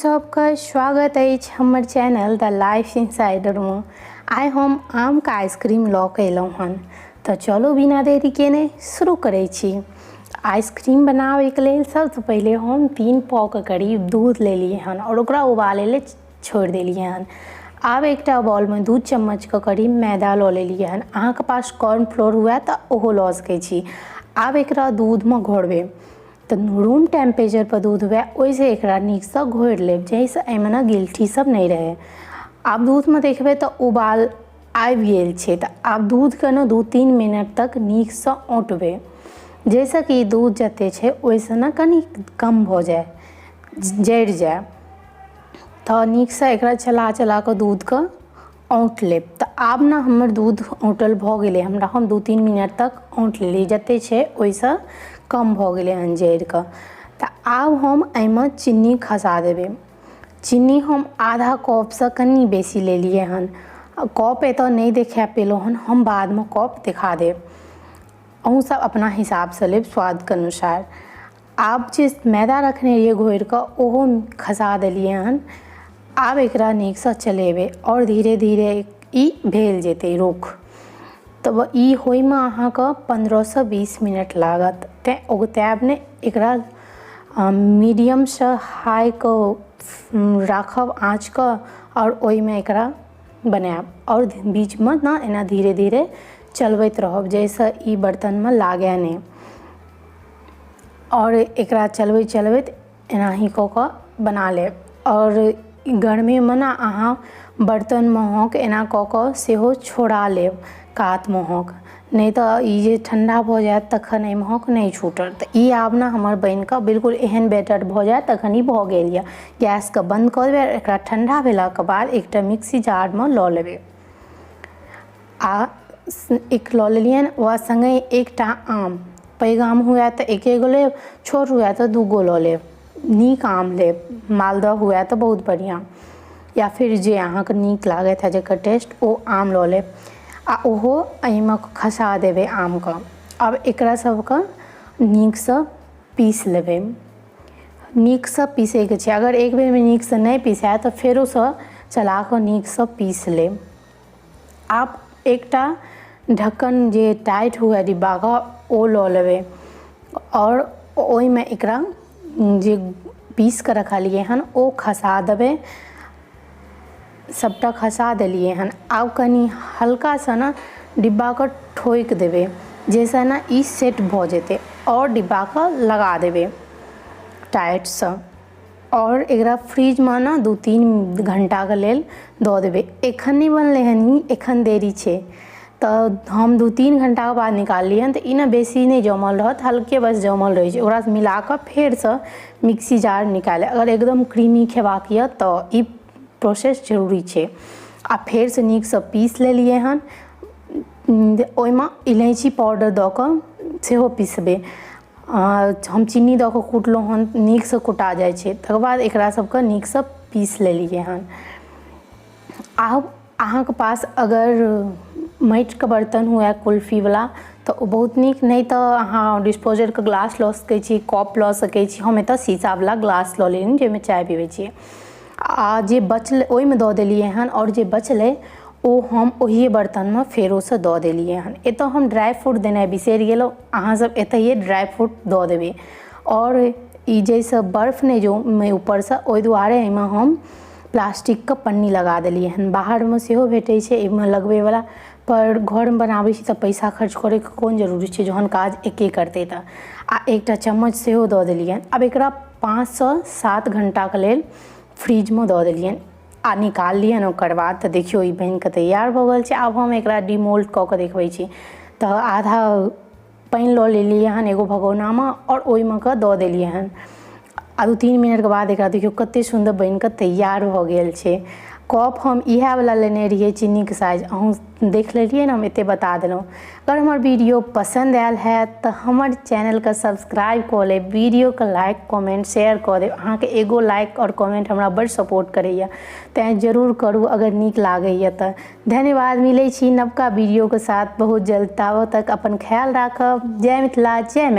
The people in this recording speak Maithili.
सबका स्वागत है हमर चैनल द लाइफ इनसाइडर में। आइ हम आम का आइसक्रीम लऽ के अयलहुँ हन, तो चलो बिना देरी केने शुरू करै छी। आइसक्रीम बनावे के लेल सबसे पहले हम 3 पाव के करीब दूध ले लिए हन और ओकरा उबाले ले छोड़ देलिए हन। आब एकटा बाउल में 2 चम्मच के करीब मैदा लऽ लेलिए हन। अहाँ के पास कॉर्नफ्लोर हुए तो ओहो लऽ सकै छी। आब एकरा दूध में घोरबे, तो रूम टेम्परेचर पर दूध हुए वैसे एक नीक से घोर लेब, जैसे एहिमे ना गिल्ठी सब नहीं रहे। आब दूध में देखबे तो उबाल आबि गेल छै, तो आब दूध के ना 2-3 मिनट तक नीक से औंटबे, जैसे कि दूध जते छै वैसे ना कनी कम हो जाए, जड़ जाए। तो नीक से एकरा चला चला के दूध के औंट लेब। तो आब ना हमर दूध औंटल भ गेले, हमरा हम 2-3 मिनट तक औंट लेली, जते छै वैसे कम भ गेले हन जड़ के। तो आब हम एहिमे चीनी खसा देबे। चीनी हम आधा कप से कनी बेसी ले लिए हन। कप एतऽ नहीं देखा पेलो हन, हम बाद में कप दिखा देब। अहूँ सब अपना हिसाब से लेब स्वाद के अनुसार। आब जे मैदा रखने रहिए घोर के ओहो खसा देलिए हन। आब एकरा नीक से चलेबे और धीरे धीरे ई भेल जेते रुख। तब ई होय में अहाँ के 15 से 20 मिनट लागत। ते ओगताब ने एकरा मीडियम से हाई को राखब आँच के और ओय में एकरा बनाएब और बीच में ना एना धीरे धीरे चलबैत रहब, जैसे ई बर्तन में लागे नहीं। और एकरा चलबैत चलबैत एनाही कऽ के बना लेब। और गर्मी में ना अहाँ बर्तन महक एना कऽ के सेहो छोड़ा लेब कात महक, नहीं तो ई जे ठंडा भ जाए तखन ए महक नहीं छूटत। तो ई आब ना हमर बन के बिल्कुल एहन बैटर भ जाए तखन ई भ गेल या। गैस के बंद कर देबे, एकरा ठंडा भेला के बाद एकटा मिक्सी जार में लऽ लेबे। आ एक लऽ लेलियन वा संगे एकटा आम, पैघ आम हुए तो एके गो लेब, छोट हुए तो 2 गो लऽ लेब। नीक आम लेब, मालदह हुए तो बहुत बढ़िया, या फिर जे अहाँ के नीक लागत है जेकर टेस्ट ओ आम लऽ लेब। आ ओहो एहिमे खसा देबे आम के। अब एकरा सबके नीक से पीस लेबे। नीक से पीसे के छै, अगर एक बेर में नीक से नहीं पीसाय तो फेरो से चला के नीक से पीस लेब। आप एकटा ढक्कन जे टाइट हुए डिब्बा के ओ लऽ लेबे और ओय में एकरा जे पीस के रखलिए हन ओ खसा देबे। सबटा खसा देलिए हन। आब कनी हल्का सा ना डिब्बा को ठोक देबे, जैसे ना ई सेट भ जेते और डिब्बा को लगा देबे टाइट से। और एकरा फ्रिज में ना 2-3 घंटा के लेल दऽ देबे। एखन नहीं बनले हन, एखन देरी छै, तो हम 2-3 घंटा के बाद निकालिए हन। तो ई ना बेसी नहीं जमल रहत, हल्के बस जमल रहे छै। ओकरा मिला के फेर से मिक्सी जार निकाले। अगर एकदम क्रीमी खेबाक ये तो ई प्रोसेस जरूरी छै। आ फेर से नीक से पीस लेलिए हन। ओय में इलायची पाउडर दऽ के सेहो पीसबे। हम चीनी दऽ के कुटलहुँ हन, नीक से कुटा जाए छै। तकर बाद एकरा सबके नीक से पीस लेलिए हन। आब अहाँ के पास अगर माटि के बर्तन हुए कुल्फी वाला तो ओ बहुत नीक, नहीं तो अहाँ डिस्पोजल के ग्लास लऽ सकै छी, कप लऽ सकै छी। हम एतऽ शीशा वाला ग्लास लऽ लेलिए जाहिमे चाय पीबै छी। आ जे बचल ओय में दऽ देलिए हन और जे बचले ओ हम ओही बर्तन में फेरो से दऽ देलिए हन। एतऽ हम ड्राई फ्रूट देना बिसरि गेलहुँ, अहाँ सब एतहिए ड्राई फ्रूट दऽ देबे। और ई जैसे बर्फ नहीं जो में ऊपर से ओहि दुआरे एहिमे हम प्लास्टिक के पन्नी लगा देलिए हन। बाहर में सेहो भेटै छै एहिमे लगबे वाला, पर घर में बनाबै छी तऽ पैसा खर्च करे के कोन जरूरी छै, जहन काज एके करते तऽ। आ एकटा चम्मच सेहो दऽ देलिए हन। अब एकरा 5 से 7 घंटा के लेल फ्रिज में दऽ देलिए आ निकाल लियन। ओकर बाद तो देखियो ई बन के तैयार भ गेल छै। आब हम एकरा डिमोल्ड कऽ के देखबै छी। तो आधा पानी लऽ लेलिए हन एगो भगोना में और ओय में के दऽ देलिए हन। आ 2-3 मिनट के बाद एकरा देखियो कते सुंदर बन के तैयार भ गेल छै। कप हम इहे वाला लेने रहिए चीनी के साइज, अहूँ देख लेलिए ना, हम एते बता देलहुँ। अगर हमार वीडियो पसंद आयल है तो हमार चैनल का सब्सक्राइब कर ले, वीडियो का लाइक कमेंट शेयर कर दे। अहाँ के एगो लाइक और कमेंट हमरा बड़ सपोर्ट करैया, तें जरूर करू अगर नीक लागैया तो। धन्यवाद। मिलै छी नवका वीडियो के साथ बहुत जल्द। ताबत तक अपन ख्याल राखब। जय मिथिला, जय